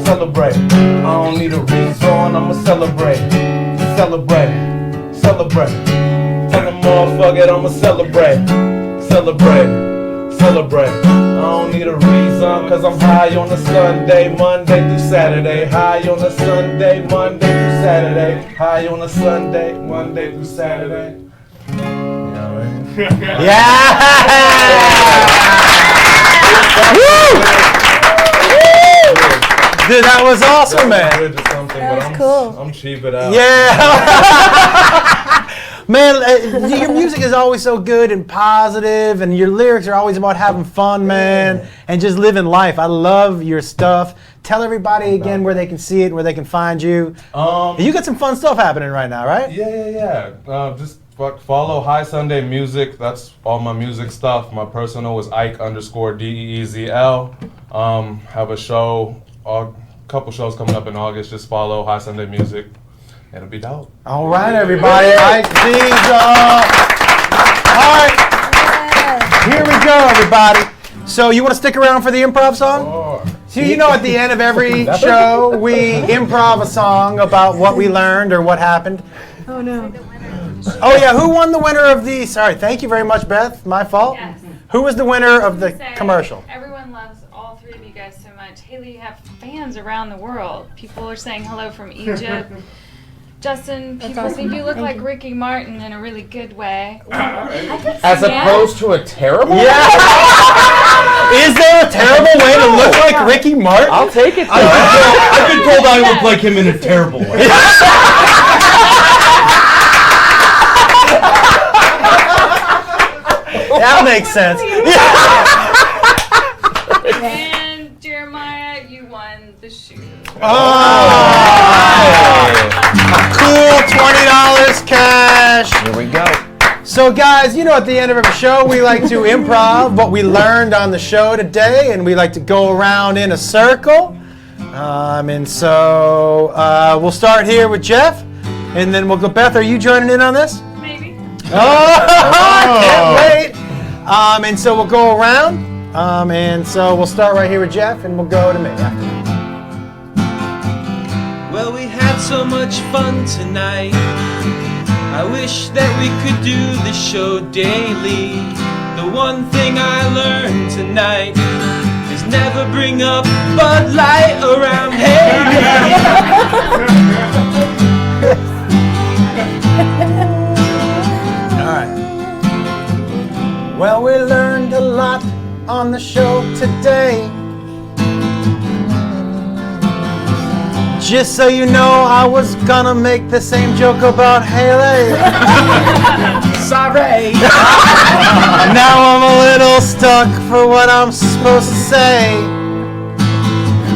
celebrate. I don't need a reason, I'ma celebrate. Celebrate, celebrate. Tell them all fuck it, I'ma celebrate. Celebrate, celebrate. I don't need a reason, cause I'm high on a Sunday, Monday through Saturday. High on a Sunday, Monday through Saturday. High on a Sunday, Monday through Saturday. You know what I mean? Yeah! Dude, that was awesome, man. That was cool. I'm cheap it out. Yeah. Man, your music is always so good and positive, and your lyrics are always about having fun, man, and just living life. I love your stuff. Tell everybody again where they can see it, where they can find you. You got some fun stuff happening right now, right? Yeah. Just follow High Sunday Music. That's all my music stuff. My personal is Ike_DEEZL. Have a show, a couple shows coming up in August. Just follow High Sunday Music. It'll be dope. All right, everybody. Ike Diesel. All right. Here we go, everybody. So you want to stick around for the improv song? Sure. So you know, at the end of every show, we improv a song about what we learned or what happened. Oh no. Oh yeah, who won the winner of the? Sorry, thank you very much, Beth. My fault. Yes. Who was the winner of the Say, commercial? Everyone loves all three of you guys so much. Haley, you have fans around the world. People are saying hello from Egypt. Justin, people awesome. think you look Thank like you. Ricky Martin in a really good way. As Yeah. opposed to a terrible. Yeah. Is there a terrible way to look like Ricky Martin? I'll take it. I've been told I look like him in a terrible way. That makes sense. And Jeremiah, you won the shoe. Cool, $20 cash. Here we go. So guys, you know, at the end of every show, we like to improv what we learned on the show today, and we like to go around in a circle. And so we'll start here with Jeff, and then we'll go. Beth, are you joining in on this? Maybe. Oh, I can't wait. And so we'll go around, and so we'll start right here with Jeff, and we'll go to me. Well, we had so much fun tonight. I wish that we could do the show daily. The one thing I learned tonight is never bring up Bud Light around Haley. All right. Well, we learned a lot on the show today. Just so you know, I was gonna make the same joke about Haley. Sorry. Now I'm a little stuck for what I'm supposed to say.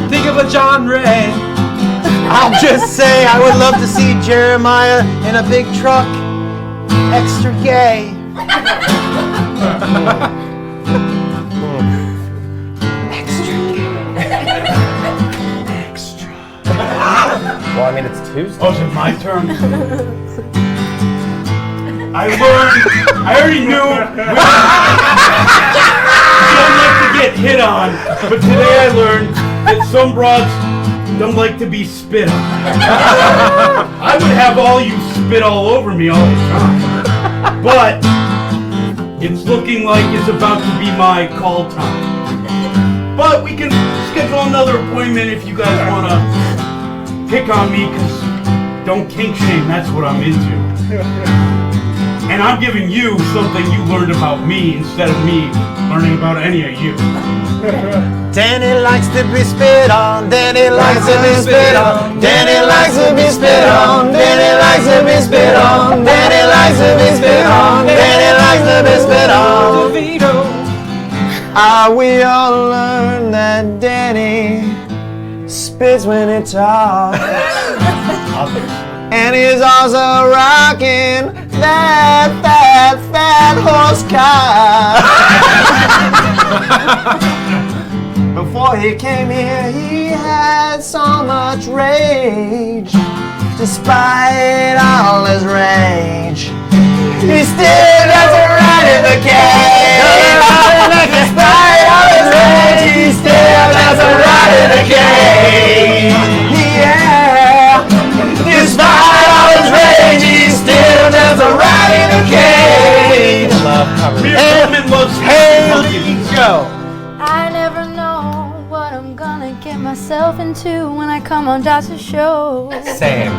Think of a genre. I'll just say I would love to see Jeremiah in a big truck. Extra gay. Well, I mean, it's Tuesday. Oh, is it my turn? I already knew we don't like to get hit on, but today I learned that some broads don't like to be spit on. I would have all you spit all over me all the time, but it's looking like it's about to be my call time. But we can schedule another appointment if you guys want to pick on me, because don't kink shame, that's what I'm into. And I'm giving you something you learned about me instead of me learning about any of you. Danny likes to be spit on. Danny likes to be spit on. Danny likes to be spit on. Danny likes to be spit on. Danny likes to be spit on. Danny likes to be spit on. We all learned that Danny spits when he talks. And he's also rocking that fat horse car. Before he came here, he had so much rage. Despite all his rage, he still doesn't ride in the cage. Despite all his rage, he still doesn't ride in the cage. Yeah. Despite all his rage, he still doesn't ride in the cage. Women loves Haley, go. I never know what I'm gonna get myself into when I come on Josh's show. Same.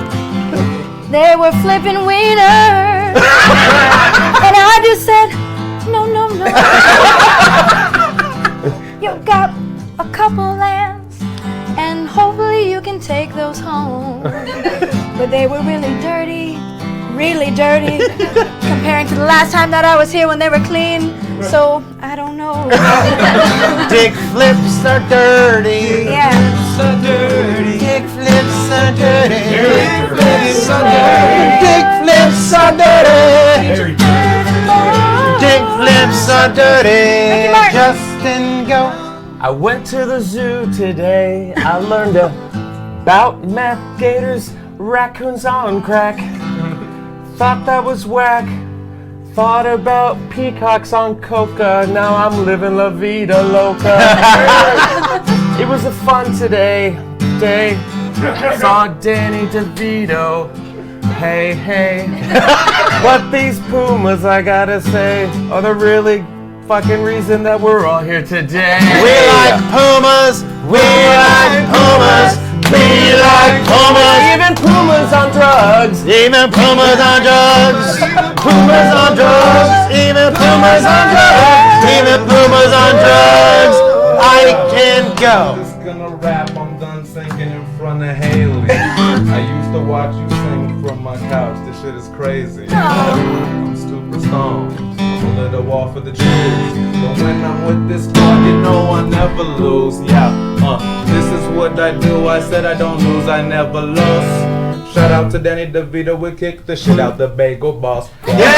They were flipping wieners, and I just said, no, no, no. You got a couple lambs, and hopefully you can take those home. But they were really dirty, comparing to the last time that I was here when they were clean. So I don't know. Dick flips are dirty. Yeah. So dirty. Dick flips are dirty. Dick flips are dirty. Dick flips are dirty. Dick flips are dirty. Justin, go. I went to the zoo today. I learned about meth gators, raccoons on crack. Thought that was whack. Thought about peacocks on coca. Now I'm living la vida loca. It was a fun today. Saw Danny DeVito. Hey, hey. But these Pumas, I gotta say, are the really fucking reason that we're all here today. We like Pumas. We like Pumas. We like Pumas. Even Pumas on drugs. Even Pumas on drugs. Pumas on drugs. Even Pumas on drugs. Even Pumas on drugs. I can go. Just gonna rap, I'm done singing in front of Haley. I used to watch you sing from my couch, this shit is crazy. I'm super stoned, I'm a little off of the juice. But when I'm with this squad, you know I never lose. Yeah, this is what I do, I said I don't lose, I never lose. Shout out to Danny DeVito, we kick the shit out the bagel boss. Yeah!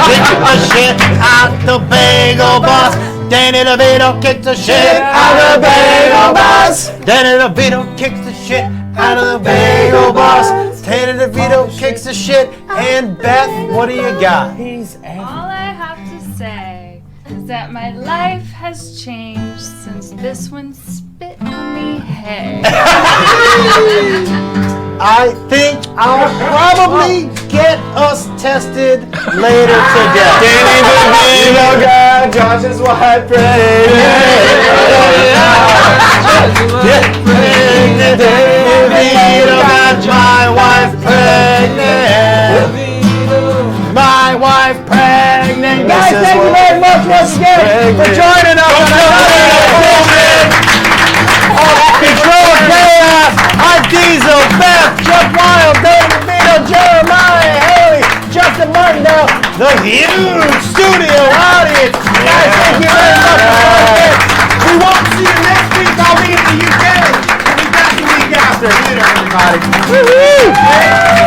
Kick the shit out the bagel boss. Danny DeVito kicks the shit out of the bagel boss. Danny DeVito kicks the shit out of the bagel boss. Danny DeVito kicks the shit. And Beth, what do you got? All I have to say is that my life has changed since this one spit on me. Hey. I think I'll probably get us tested later today. Danny DeVito got Josh's wife pregnant. Danny DeVito got my wife pregnant. My wife pregnant. Guys, thank you very much once again for joining us. Control Chaos, I'm Diesel, Beth, Chuck Wild, David DeVito, Jeremiah, Haley, Justin Martindale, the huge studio audience. Guys, thank you very much for joining us. We won't see you next week. I'll be in the UK. We'll be back the week after. Later, everybody. Woo-hoo!